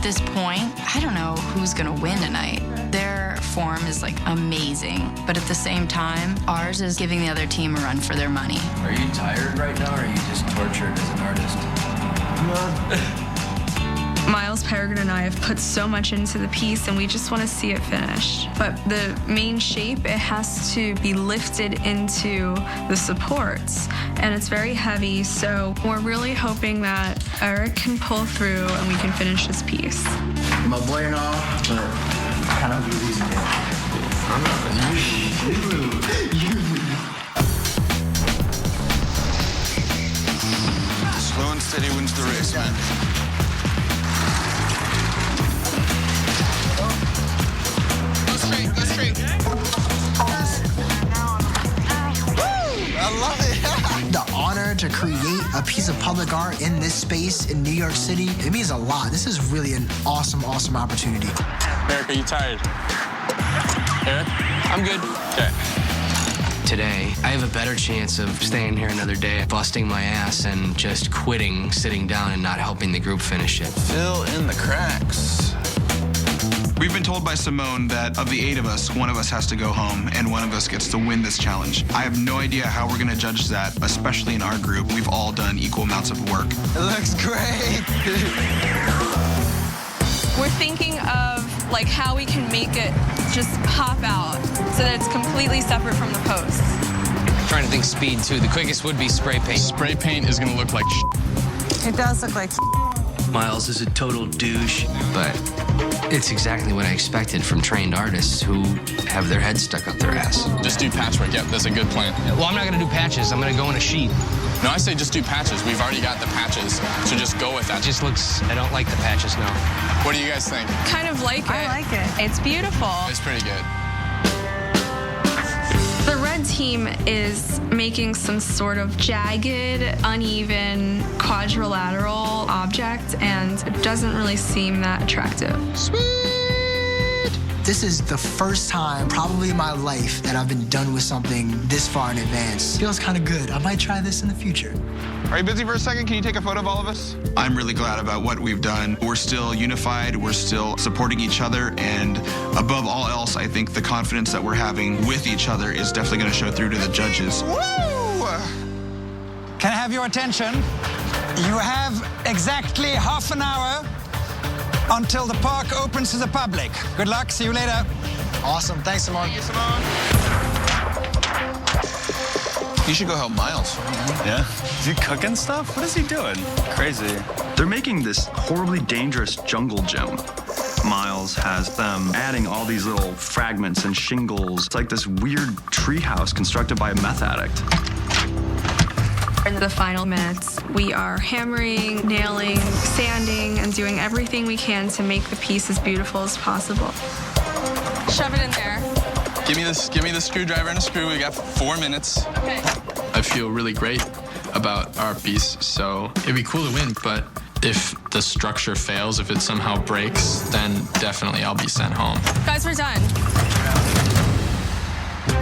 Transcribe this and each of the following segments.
At this point, I don't know who's gonna win tonight. Their form is like amazing, but at the same time, ours is giving the other team a run for their money. Are you tired right now, or are you just tortured as an artist? Miles, Peregrine, and I have put so much into the piece, and we just want to see it finished. But the main shape, it has to be lifted into the supports, and it's very heavy, so we're really hoping that Eric can pull through and we can finish this piece. My boy and all, but kind of losing it. I'm not you. Slow and steady wins the race, man. Go straight. I love it. The honor to create a piece of public art in this space in New York City, it means a lot. This is really an awesome, awesome opportunity. Eric, are you tired? Eric? I'm good. Okay. Today, I have a better chance of staying here another day, busting my ass, and just quitting, sitting down, and not helping the group finish it. Fill in the cracks. We've been told by Simone that of the 8 of us, one of us has to go home and one of us gets to win this challenge. I have no idea how we're gonna judge that, especially in our group. We've all done equal amounts of work. It looks great. We're thinking of like how we can make it just pop out so that it's completely separate from the posts. Trying to think speed, too. The quickest would be spray paint. Spray paint is gonna look like It does look like Miles is a total douche, but it's exactly what I expected from trained artists who have their heads stuck up their ass. Just do patchwork. Yep, that's a good plan. Well, I'm not gonna do patches. I'm gonna go in a sheet. No, I say just do patches. We've already got the patches, so just go with that. It just looks, I don't like the patches now. What do you guys think? Kind of like it. I like it. It's beautiful. It's pretty good. The red team is making some sort of jagged, uneven, quadrilateral object, and it doesn't really seem that attractive. Sweet! This is the first time, probably in my life, that I've been done with something this far in advance. Feels kind of good. I might try this in the future. Are you busy for a second? Can you take a photo of all of us? I'm really glad about what we've done. We're still unified, we're still supporting each other, and above all else, I think the confidence that we're having with each other is definitely gonna show through to the judges. Woo! Can I have your attention? You have exactly half an hour until the park opens to the public. Good luck, see you later. Awesome, thanks, Simone. Thank you, Simone. You should go help Miles. Yeah? Is he cooking stuff? What is he doing? Crazy. They're making this horribly dangerous jungle gym. Miles has them adding all these little fragments and shingles. It's like this weird treehouse constructed by a meth addict. In the final minutes, we are hammering, nailing, sanding, and doing everything we can to make the piece as beautiful as possible. Shove it in there. Give me the screwdriver and a screw. We got 4 minutes. Okay. I feel really great about our piece, so it'd be cool to win, but if the structure fails, if it somehow breaks, then definitely I'll be sent home. Guys, we're done.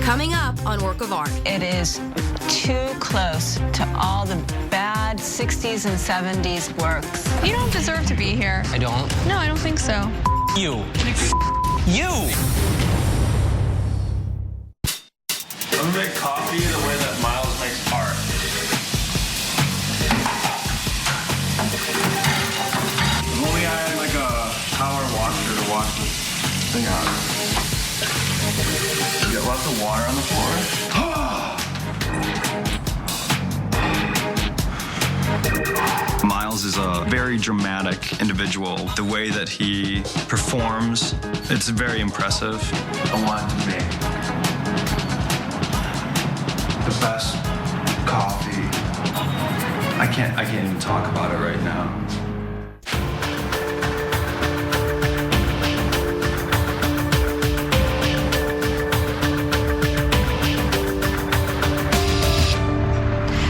Coming up on Work of Art. it is too close to all the bad 60s and 70s works. You don't deserve to be here. I don't. No, I don't think so. You. You! I'm gonna make coffee the way that Miles makes art. I'm only adding like a power washer to wash this thing out. You get lots of water on the floor. Miles is a very dramatic individual. The way that he performs, it's very impressive. I want to make the best coffee. I can't even talk about it right now.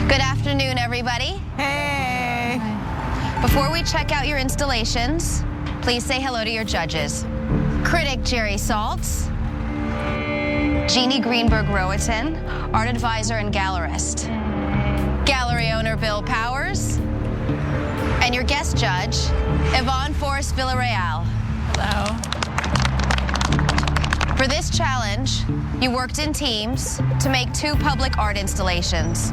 Good afternoon, everybody. Hey! Before we check out your installations, please say hello to your judges. Critic Jerry Saltz, Jeannie Greenberg-Rowaton, art advisor and gallerist. Gallery owner Bill Powers, and your guest guest judge, Yvonne Forrest Villarreal. Hello. For this challenge, you worked in teams to make 2 public art installations.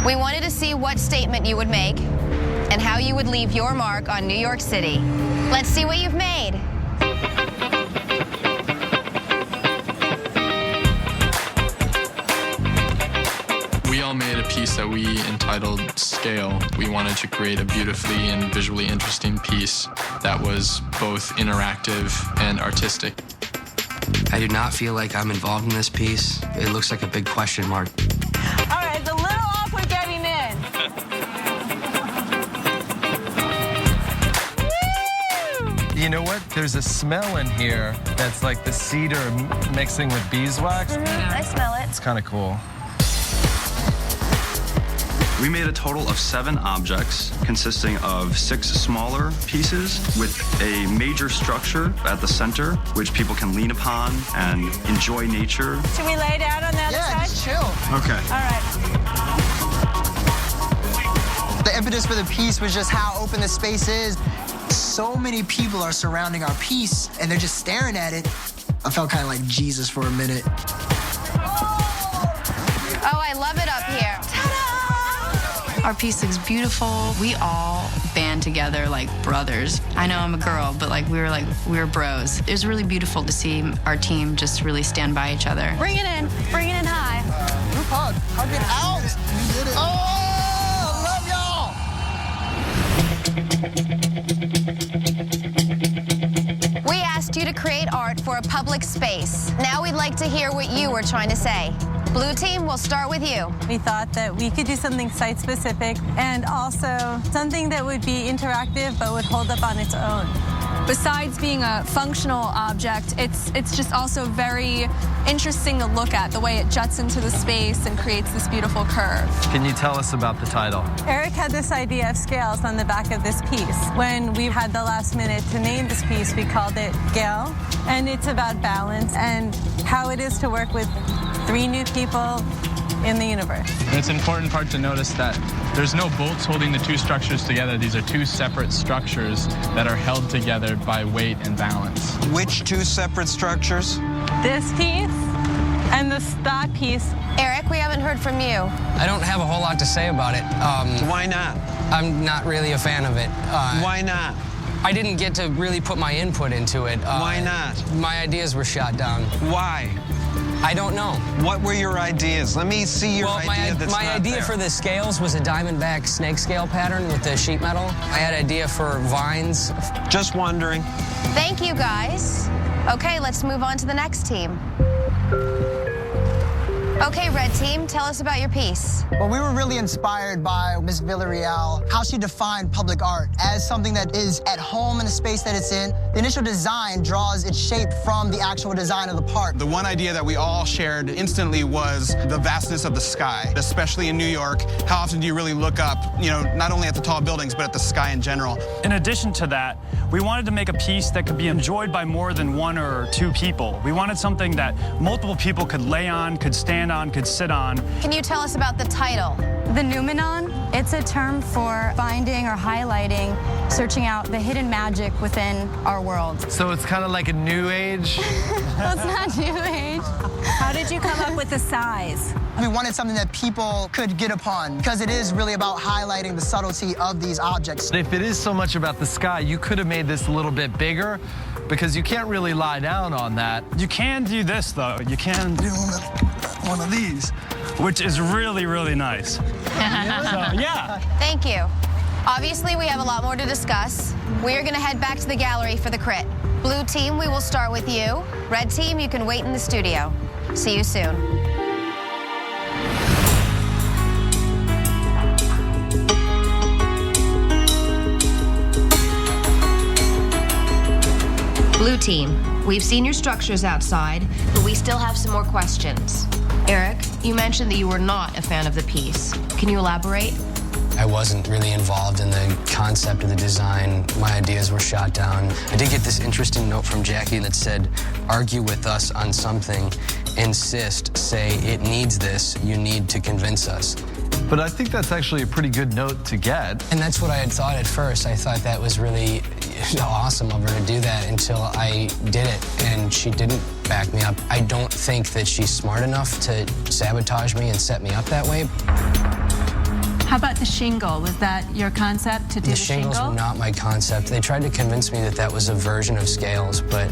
We wanted to see what statement you would make and how you would leave your mark on New York City. Let's see what you've made. We all made a piece that we entitled Scale. We wanted to create a beautifully and visually interesting piece that was both interactive and artistic. I do not feel like I'm involved in this piece. It looks like a big question mark. All right, it's a little awkward getting in. You know what? There's a smell in here that's like the cedar mixing with beeswax. I smell it. It's kind of cool. We made a total of 7 objects consisting of 6 smaller pieces with a major structure at the center, which people can lean upon and enjoy nature. Should we lay down on the other side? Just chill. Okay. All right. The impetus for the piece was just how open the space is. So many people are surrounding our piece, and they're just staring at it. I felt kind of like Jesus for a minute. Oh, I love it up here. Our piece looks beautiful. We all band together like brothers. I know I'm a girl, but we were bros. It was really beautiful to see our team just really stand by each other. Bring it in high. Group hug. Hug it out. You did it. Oh, love y'all. We asked you to create art for a public space. Now we'd like to hear what you were trying to say. Blue team, we'll start with you. We thought that we could do something site-specific and also something that would be interactive but would hold up on its own. Besides being a functional object, it's just also very interesting to look at, the way it juts into the space and creates this beautiful curve. Can you tell us about the title? Eric had this idea of scales on the back of this piece. When we had the last minute to name this piece, we called it Scale, and it's about balance and how it is to work with 3 new people in the universe. It's an important part to notice that there's no bolts holding the 2 structures together. These are 2 separate structures that are held together by weight and balance. Which 2 separate structures? This piece and that piece. Eric, we haven't heard from you. I don't have a whole lot to say about it. Why not? I'm not really a fan of it. Why not? I didn't get to really put my input into it. Why not? My ideas were shot down. Why? I don't know. What were your ideas? Let me see your idea that's my not idea there. for the scales was a diamondback snake scale pattern with the sheet metal. I had an idea for vines. Just wondering. Thank you, guys. Okay, let's move on to the next team. Okay, red team, tell us about your piece. Well, we were really inspired by Ms. Villarreal, how she defined public art as something that is at home in the space that it's in. The initial design draws its shape from the actual design of the park. The one idea that we all shared instantly was the vastness of the sky, especially in New York. How often do you really look up, not only at the tall buildings, but at the sky in general? In addition to that, we wanted to make a piece that could be enjoyed by more than 1 or 2 people. We wanted something that multiple people could lay on, could stand on, could sit on. Can you tell us about the title? The noumenon, it's a term for finding or highlighting, searching out the hidden magic within our world. So it's kind of like a new age? Well, it's not new age. How did you come up with the size? We wanted something that people could get upon because it is really about highlighting the subtlety of these objects. If it is so much about the sky, you could have made this a little bit bigger because you can't really lie down on that. You can do this, though. You can do one of these, which is really, really nice. So, yeah. Thank you. Obviously, we have a lot more to discuss. We are going to head back to the gallery for the crit. Blue team, we will start with you. Red team, you can wait in the studio. See you soon. Blue team, we've seen your structures outside, but we still have some more questions. Eric, you mentioned that you were not a fan of the piece. Can you elaborate? I wasn't really involved in the concept of the design. My ideas were shot down. I did get this interesting note from Jackie that said, argue with us on something, insist, say it needs this, you need to convince us. But I think that's actually a pretty good note to get. And that's what I had thought at first. I thought that was really awesome of her to do that until I did it, and she didn't back me up. I don't think that she's smart enough to sabotage me and set me up that way. How about the shingle? Was that your concept to do the shingle? The shingles were not my concept. They tried to convince me that that was a version of Scales, but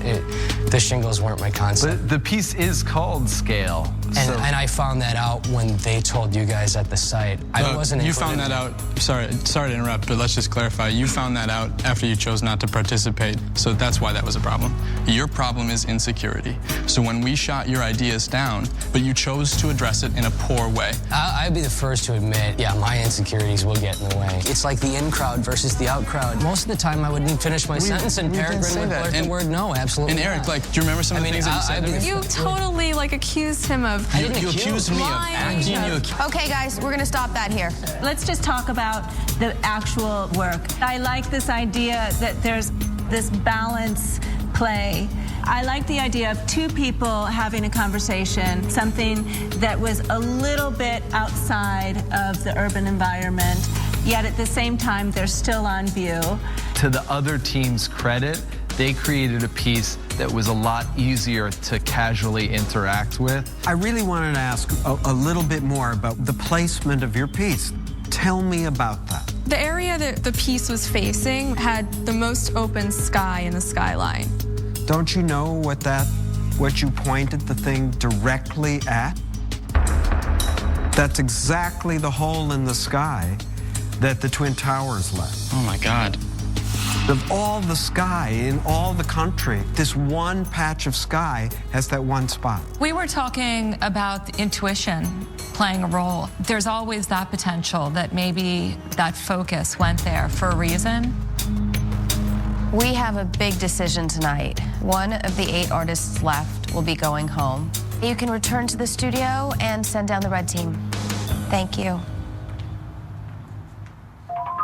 the shingles weren't my concept. But the piece is called Scale. And I found that out when they told you guys at the site. I wasn't You found that out, sorry to interrupt, but let's just clarify. You found that out after you chose not to participate, so that's why that was a problem. Your problem is insecurity. So when we shot your ideas down, but you chose to address it in a poor way. I'd be the first to admit, yeah, my insecurities will get in the way. It's like the in crowd versus the out crowd. Most of the time I wouldn't finish my sentence and Peregrine would blurt the word no, absolutely And Eric, not. like, do you remember some of the things that you said? You totally like accused him of. You accused me of acting. Okay, guys, we're gonna stop that here. Let's just talk about the actual work. I like this idea that there's this balance play. I like the idea of two people having a conversation, something that was a little bit outside of the urban environment, yet at the same time, they're still on view. To the other team's credit, they created a piece that was a lot easier to casually interact with. I really wanted to ask a little bit more about the placement of your piece. Tell me about that. The area that the piece was facing had the most open sky in the skyline. Don't you know what you pointed the thing directly at? That's exactly the hole in the sky that the Twin Towers left. Oh my God. Of all the sky in all the country, this one patch of sky has that one spot. We were talking about intuition playing a role. There's always that potential that maybe that focus went there for a reason. We have a big decision tonight. One of the 8 artists left will be going home. You can return to the studio and send down the red team. Thank you.